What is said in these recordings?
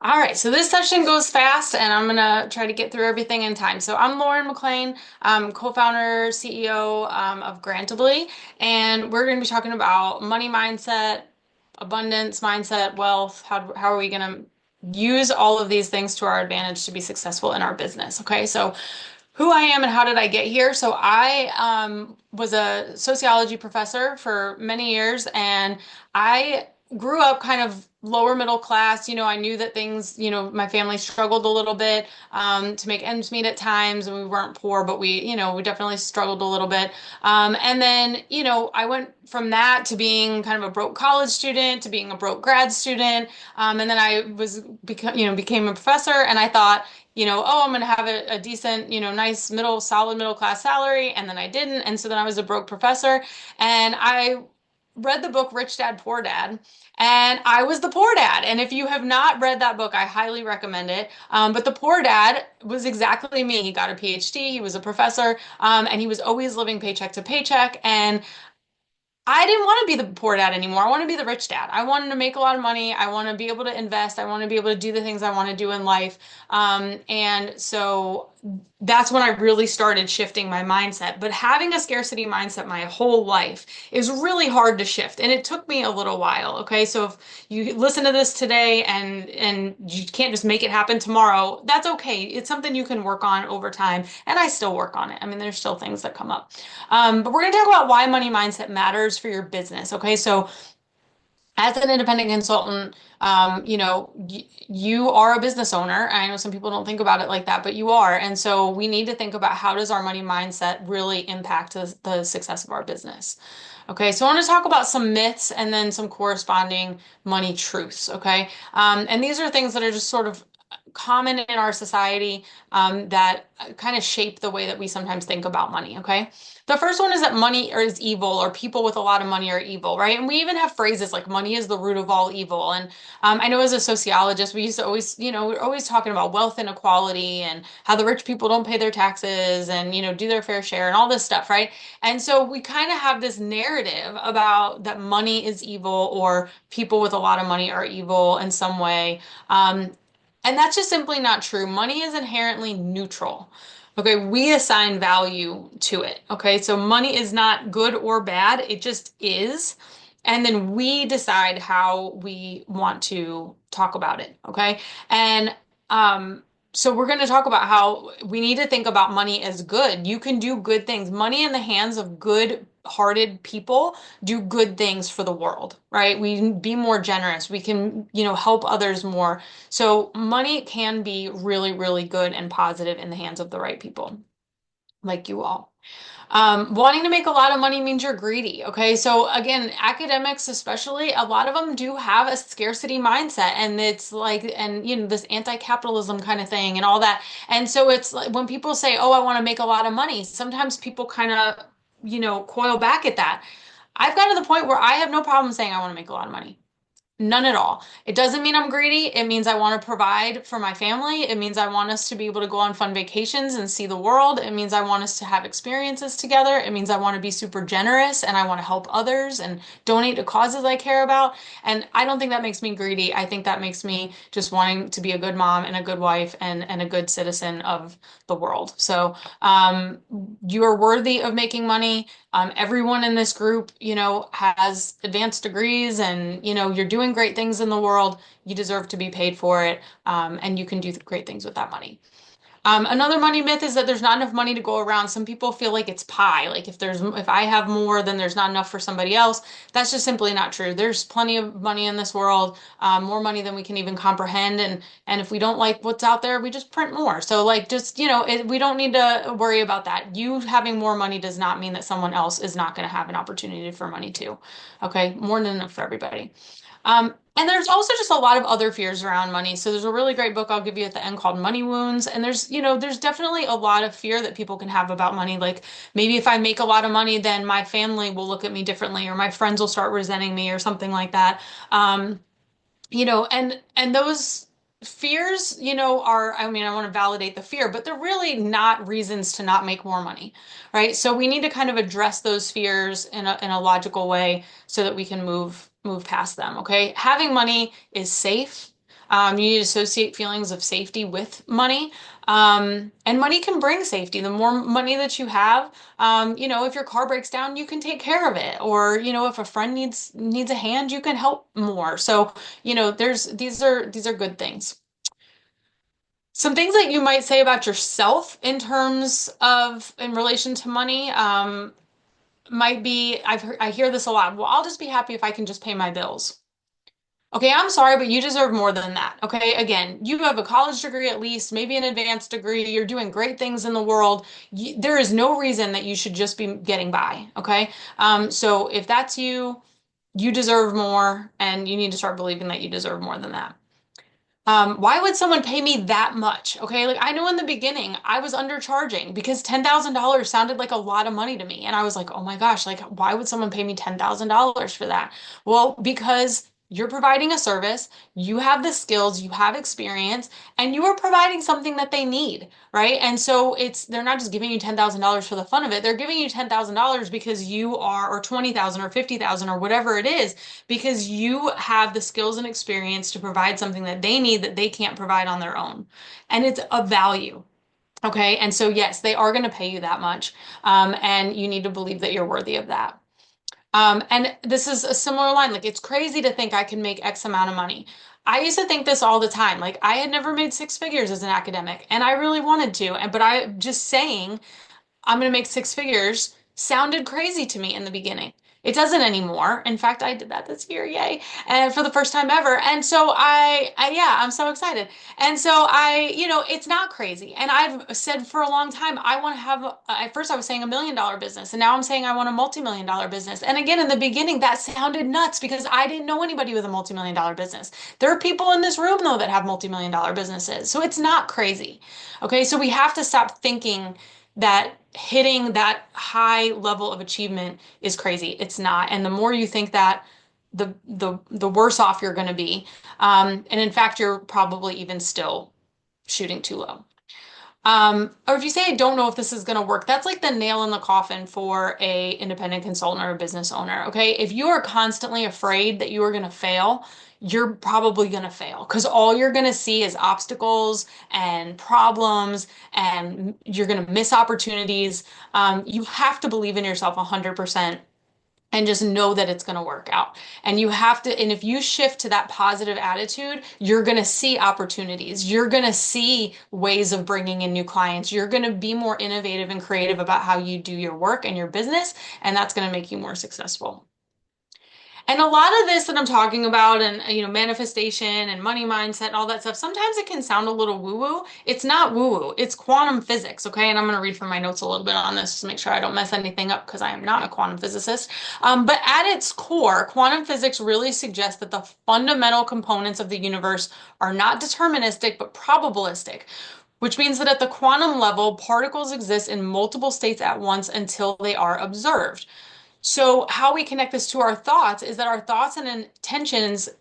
All right, so this session goes fast, and I'm gonna try to get through everything in time. So I'm Lauren McClain, co-founder, CEO of Grantably, and we're gonna be talking about money mindset, abundance mindset, wealth. How are we gonna use all of these things to our advantage to be successful in our business? Okay, so who I am and how did I get here? So I was a sociology professor for many years, and I grew up kind of lower middle class. I knew that things, my family struggled a little bit to make ends meet at times, and we weren't poor, but we definitely struggled a little bit. And then, I went from that to being kind of a broke college student to being a broke grad student. And then became a professor, and I thought, oh, I'm going to have a decent, nice solid middle class salary. And then I didn't. And so then I was a broke professor. And I read the book Rich Dad, Poor Dad. And I was the poor dad. And if you have not read that book, I highly recommend it. But the poor dad was exactly me. He got a PhD, he was a professor, and he was always living paycheck to paycheck. And I didn't want to be the poor dad anymore. I want to be the rich dad. I wanted to make a lot of money. I want to be able to invest. I want to be able to do the things I want to do in life. And so that's when I really started shifting my mindset. But having a scarcity mindset my whole life is really hard to shift. And it took me a little while. Okay. So if you listen to this today and you can't just make it happen tomorrow, that's okay. It's something you can work on over time. And I still work on it. I mean, there's still things that come up. But we're going to talk about why money mindset matters for your business. Okay. So as an independent consultant, you are a business owner. I know some people don't think about it like that, but you are. And so we need to think about how does our money mindset really impact the success of our business. Okay, so I want to talk about some myths and then some corresponding money truths. Okay, and these are things that are just sort of common in our society that kind of shape the way that we sometimes think about money. Okay, the first one is that money is evil, or people with a lot of money are evil, right? And we even have phrases like money is the root of all evil. And I know as a sociologist, we used to always, we're always talking about wealth inequality and how the rich people don't pay their taxes and, do their fair share and all this stuff, right? And so we kind of have this narrative about that money is evil or people with a lot of money are evil in some way. And that's just simply not true. Money is inherently neutral. Okay, we assign value to it. Okay, so money is not good or bad, it just is. And then we decide how we want to talk about it. Okay, and so we're going to talk about how we need to think about money as good. You can do good things. Money in the hands of good-hearted people do good things for the world, right? We can be more generous. We can, help others more. So money can be really, really good and positive in the hands of the right people, like you all. Wanting to make a lot of money means you're greedy. Okay. So again, academics, especially, a lot of them do have a scarcity mindset, and it's like, and this anti-capitalism kind of thing and all that. And so it's like when people say, oh, I want to make a lot of money, sometimes people kind of, coil back at that. I've got to the point where I have no problem saying I want to make a lot of money. None at all. It doesn't mean I'm greedy. It means I want to provide for my family. It means I want us to be able to go on fun vacations and see the world. It means I want us to have experiences together. It means I want to be super generous and I want to help others and donate to causes I care about. And I don't think that makes me greedy. I think that makes me just wanting to be a good mom and a good wife and a good citizen of the world. So, you are worthy of making money. Everyone in this group, has advanced degrees and, you're doing great things in the world. You deserve to be paid for it. And you can do great things with that money. Another money myth is that there's not enough money to go around. Some people feel like it's pie. Like if I have more, then there's not enough for somebody else. That's just simply not true. There's plenty of money in this world, more money than we can even comprehend. And if we don't like what's out there, we just print more. So like just, we don't need to worry about that. You having more money does not mean that someone else is not going to have an opportunity for money too. Okay, more than enough for everybody. And there's also just a lot of other fears around money. So there's a really great book I'll give you at the end called Money Wounds. And there's definitely a lot of fear that people can have about money. Like maybe if I make a lot of money, then my family will look at me differently, or my friends will start resenting me, or something like that. And those fears, are, I mean, I want to validate the fear, but they're really not reasons to not make more money, right? So we need to kind of address those fears in a logical way so that we can move past them, okay? Having money is safe. You need to associate feelings of safety with money. And money can bring safety. The more money that you have, if your car breaks down, you can take care of it. Or, if a friend needs a hand, you can help more. So, there's these are good things. Some things that you might say about yourself in terms of in relation to money, might be I hear this a lot. Well, I'll just be happy if I can just pay my bills. Okay, I'm sorry, but you deserve more than that. Okay, again, you have a college degree at least, maybe an advanced degree. You're doing great things in the world. There is no reason that you should just be getting by. Okay, so if that's you, you deserve more, and you need to start believing that you deserve more than that. Why would someone pay me that much? Okay, like I know in the beginning I was undercharging because $10,000 sounded like a lot of money to me. And I was like, oh my gosh, like why would someone pay me $10,000 for that? Well, because you're providing a service, you have the skills, you have experience, and you are providing something that they need, right? And so they're not just giving you $10,000 for the fun of it. They're giving you $10,000 because you are, or 20,000 or 50,000 or whatever it is, because you have the skills and experience to provide something that they need that they can't provide on their own. And it's a value. Okay. And so, yes, they are going to pay you that much. And you need to believe that you're worthy of that. And this is a similar line. Like, it's crazy to think I can make X amount of money. I used to think this all the time. Like, I had never made six figures as an academic, and I really wanted to. But I just saying, I'm going to make six figures sounded crazy to me in the beginning. It doesn't anymore. In fact, I did that this year, yay, and for the first time ever. And so yeah, I'm so excited. And so it's not crazy. And I've said for a long time, I want to have, at first I was saying $1 million business, and now I'm saying I want a multi-million-dollar business. And again, in the beginning, that sounded nuts because I didn't know anybody with a multi-million-dollar business. There are people in this room, though, that have multi-million-dollar businesses. So it's not crazy. Okay, so we have to stop thinking that hitting that high level of achievement is crazy. It's not. And the more you think that, the worse off you're going to be. And in fact, you're probably even still shooting too low. Or if you say, I don't know if this is going to work, that's like the nail in the coffin for a independent consultant or a business owner. Okay. If you are constantly afraid that you are going to fail, you're probably going to fail because all you're going to see is obstacles and problems and you're going to miss opportunities. You have to believe in yourself 100% and just know that it's going to work out. And you have to, and if you shift to that positive attitude, you're going to see opportunities. You're going to see ways of bringing in new clients. You're going to be more innovative and creative about how you do your work and your business, and that's going to make you more successful. And a lot of this that I'm talking about and manifestation and money mindset and all that stuff, sometimes it can sound a little woo-woo. It's not woo-woo. It's quantum physics, okay? And I'm going to read from my notes a little bit on this to make sure I don't mess anything up because I am not a quantum physicist. But at its core, quantum physics really suggests that the fundamental components of the universe are not deterministic but probabilistic, which means that at the quantum level, particles exist in multiple states at once until they are observed. So how we connect this to our thoughts is that our thoughts and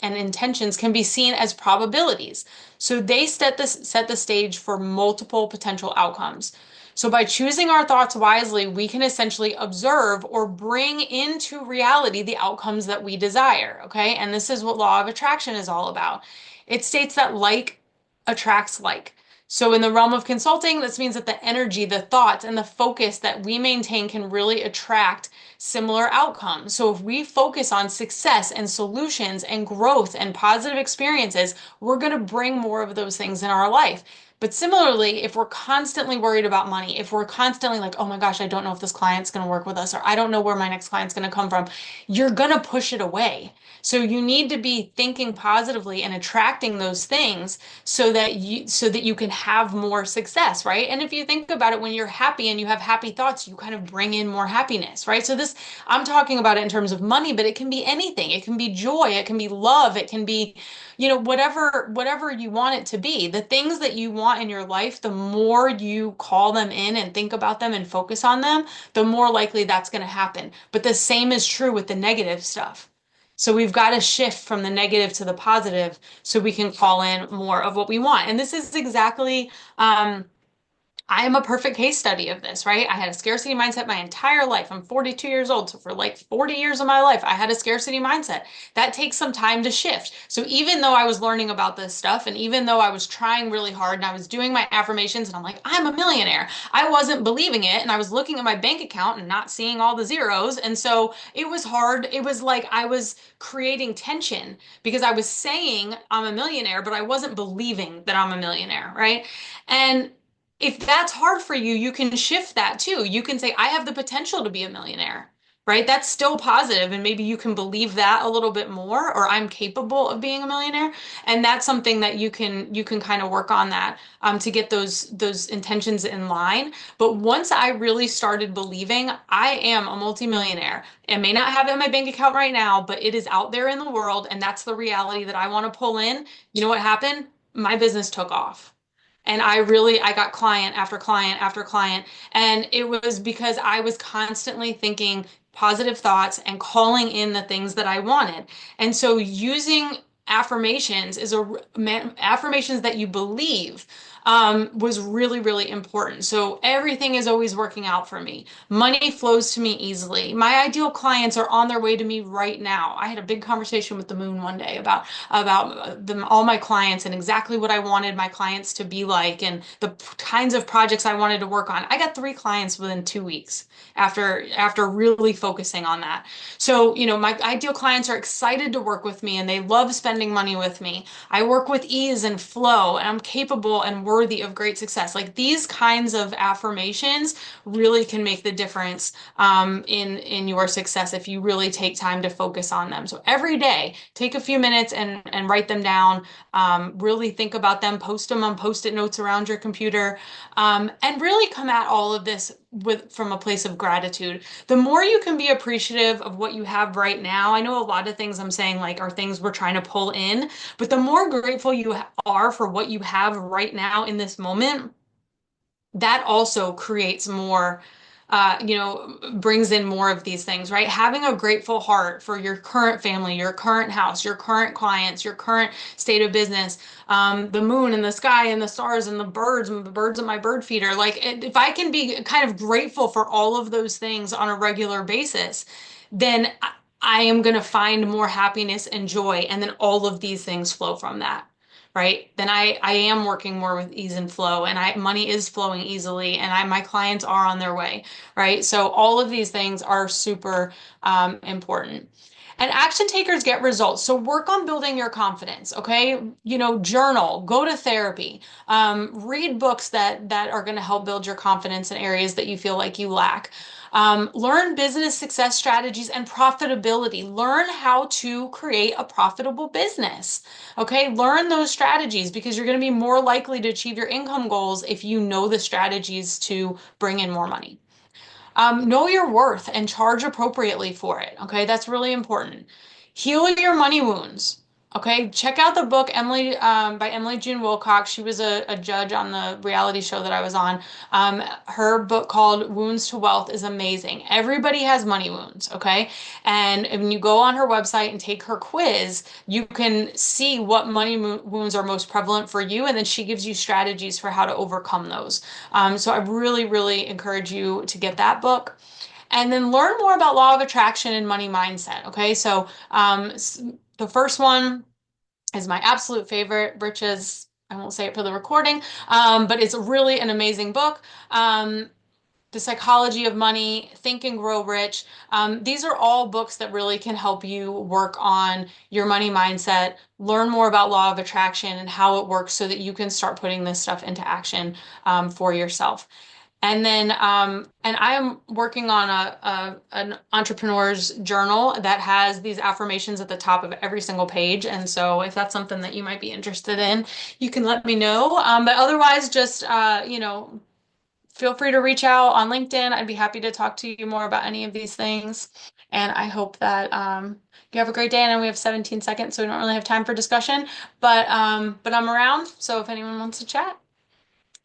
intentions can be seen as probabilities. So they set the stage for multiple potential outcomes. So by choosing our thoughts wisely, we can essentially observe or bring into reality the outcomes that we desire. Okay. And this is what law of attraction is all about. It states that like attracts like. So in the realm of consulting, this means that the energy, the thoughts, and the focus that we maintain can really attract similar outcomes. So if we focus on success and solutions and growth and positive experiences, we're going to bring more of those things in our life. But similarly, if we're constantly worried about money, if we're constantly like, oh my gosh, I don't know if this client's going to work with us, or I don't know where my next client's going to come from, you're going to push it away. So you need to be thinking positively and attracting those things so that you can have more success, right? And if you think about it, when you're happy and you have happy thoughts, you kind of bring in more happiness, right? So this, I'm talking about it in terms of money, but it can be anything. It can be joy, it can be love, it can be, whatever you want it to be. The things that you want in your life, the more you call them in and think about them and focus on them, the more likely that's going to happen. But the same is true with the negative stuff. So we've got to shift from the negative to the positive so we can call in more of what we want. And this is exactly I am a perfect case study of this, right? I had a scarcity mindset my entire life. I'm 42 years old. So for like 40 years of my life, I had a scarcity mindset. That takes some time to shift. So even though I was learning about this stuff and even though I was trying really hard and I was doing my affirmations and I'm like, I'm a millionaire, I wasn't believing it. And I was looking at my bank account and not seeing all the zeros. And so it was hard. It was like I was creating tension because I was saying I'm a millionaire, but I wasn't believing that I'm a millionaire, right? And if that's hard for you, you can shift that too. You can say, I have the potential to be a millionaire, right? That's still positive, and maybe you can believe that a little bit more, or I'm capable of being a millionaire. And that's something that you can kind of work on that to get those intentions in line. But once I really started believing I am a multimillionaire, I may not have it in my bank account right now, but it is out there in the world, and that's the reality that I want to pull in. You know what happened? My business took off. And I got client after client after client. And it was because I was constantly thinking positive thoughts and calling in the things that I wanted. And so using affirmations affirmations that you believe was really, really important. So everything is always working out for me. Money flows to me easily. My ideal clients are on their way to me right now. I had a big conversation with the moon one day about them, all my clients and exactly what I wanted my clients to be like and the kinds of projects I wanted to work on. I got 3 clients within 2 weeks after really focusing on that. So, my ideal clients are excited to work with me and they love spending money with me. I work with ease and flow and I'm capable and worthy of great success. Like these kinds of affirmations really can make the difference in your success if you really take time to focus on them. So every day, take a few minutes and write them down. Really think about them, post them on post-it notes around your computer, and really come at all of this from a place of gratitude. The more you can be appreciative of what you have right now, I know a lot of things I'm saying like are things we're trying to pull in, but the more grateful you are for what you have right now in this moment, that also creates more, brings in more of these things, right? Having a grateful heart for your current family, your current house, your current clients, your current state of business, the moon and the sky and the stars and the birds in my bird feeder. Like, if I can be kind of grateful for all of those things on a regular basis, then I am going to find more happiness and joy. And then all of these things flow from that, right? Then I am working more with ease and flow and money is flowing easily and my clients are on their way, right? So all of these things are super important. And action takers get results. So work on building your confidence, okay? Journal, go to therapy, read books that are going to help build your confidence in areas that you feel like you lack. Learn business success strategies and profitability. Learn how to create a profitable business. Okay, learn those strategies because you're going to be more likely to achieve your income goals if you know the strategies to bring in more money. Know your worth and charge appropriately for it. Okay, that's really important. Heal your money wounds. Okay, check out the book Emily by Emily June Wilcox. She was a judge on the reality show that I was on. Her book called Wounds to Wealth is amazing. Everybody has money wounds, okay? And when you go on her website and take her quiz, you can see what money wounds are most prevalent for you, and then she gives you strategies for how to overcome those. So I really, really encourage you to get that book. And then learn more about law of attraction and money mindset. Okay, so the first one is my absolute favorite, Riches. I won't say it for the recording, but it's really an amazing book. The Psychology of Money, Think and Grow Rich. These are all books that really can help you work on your money mindset, learn more about law of attraction and how it works so that you can start putting this stuff into action for yourself. And I am working on an entrepreneur's journal that has these affirmations at the top of every single page. And so if that's something that you might be interested in, you can let me know. But otherwise, just, feel free to reach out on LinkedIn. I'd be happy to talk to you more about any of these things. And I hope that you have a great day. And we have 17 seconds, so we don't really have time for discussion. But I'm around. So if anyone wants to chat.